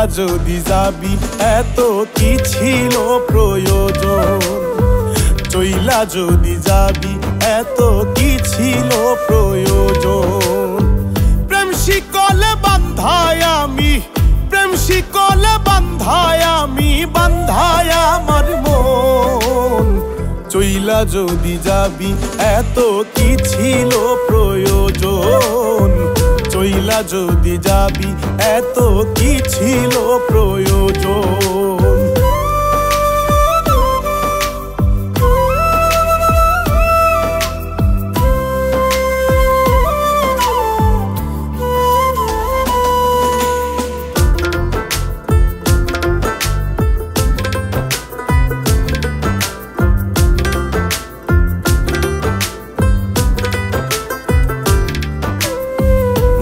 চইলা যদি যাবি এত কি ছিল প্রয়োজন, চইলা যদি যাবি এত কি ছিল প্রয়োজন। প্রেম শিকলে বান্ধায় আমি, প্রেম শিকলে বান্ধায় আমি, বান্ধায় আমার মন। চইলা যদি যাবি এত কি ছিল প্রয়োজন, চইলা যদি যাবি এত কি ছিল প্রয়োজন।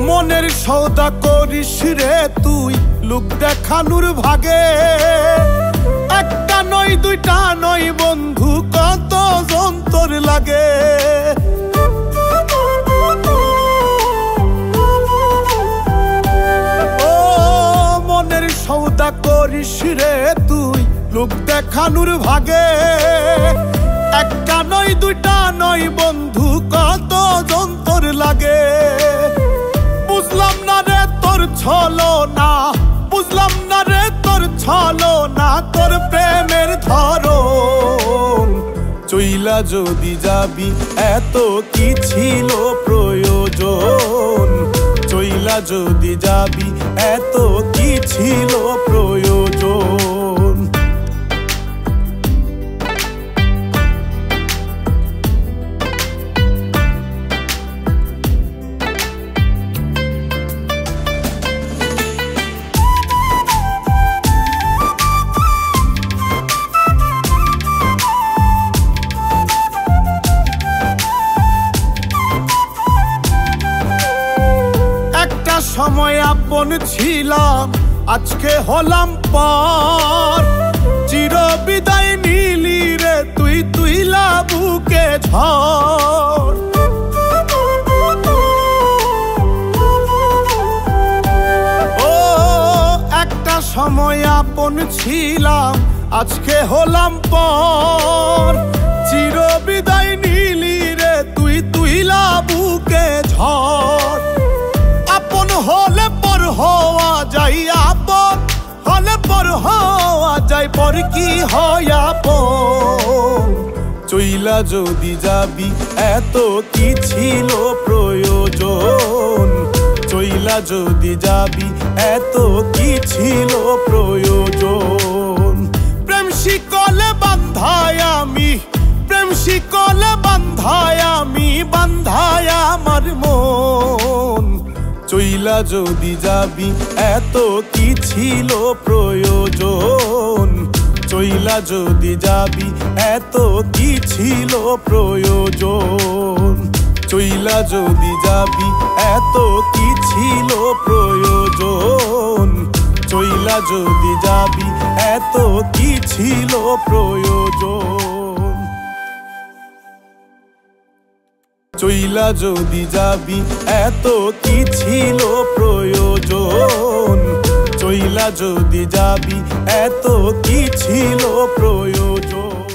মনের সৌদা করিস রে তুই লোক দেখানোর ভাগে, একটা নয় দুইটা নয় বন্ধু কত যন্তর লাগে। ও মনের সৌদা করিস রে তুই লোক দেখানোর ভাগে, একটা নয় দুইটা নয় বন্ধু কত যন্তর লাগে। বুঝলাম না রে তোর ছলনা, বুঝলাম না রে তোর ছলনা, তোর প্রেমের ধরন। চইলা যদি যাবি এত কি ছিল প্রয়োজন, চইলা যদি যাবি এত কি ছিল প্রয়োজন। সময় আপন ছিলাম আজকে হলাম পর, চির বিদায় নিলি রে তুই, তুইলা বুকে ঝড়। ও একটা সময় আপন ছিলাম আজকে হলাম পর, চির বিদায় নিলি রে তুই, তুইলা বুকে ঝড়। আপন হলে পর হওয়া যাই, আপন হলে পর হওয়া যাই, পর কি হয় আপন। চইলা যদি যাবি এত কি ছিল প্রয়োজন, চইলা যদি যাবি এত কি ছিল প্রয়োজন। প্রেম শিকলে বান্ধায় আমি, প্রেম শিকলে বান্ধায় আমি, বান্ধায় আমার মন। চইলা যদি যাবি এত কি ছিল প্রয়োজন, চইলা যদি যাবি এত কি ছিল প্রয়োজন। চইলা যদি যাবি এত কি ছিল প্রয়োজন, চইলা যদি যাবি এত কি ছিল প্রয়োজন। চইলা যদি যাবি এত কি ছিল প্রয়োজন, চইলা যদি যাবি এত কি ছিল প্রয়োজন।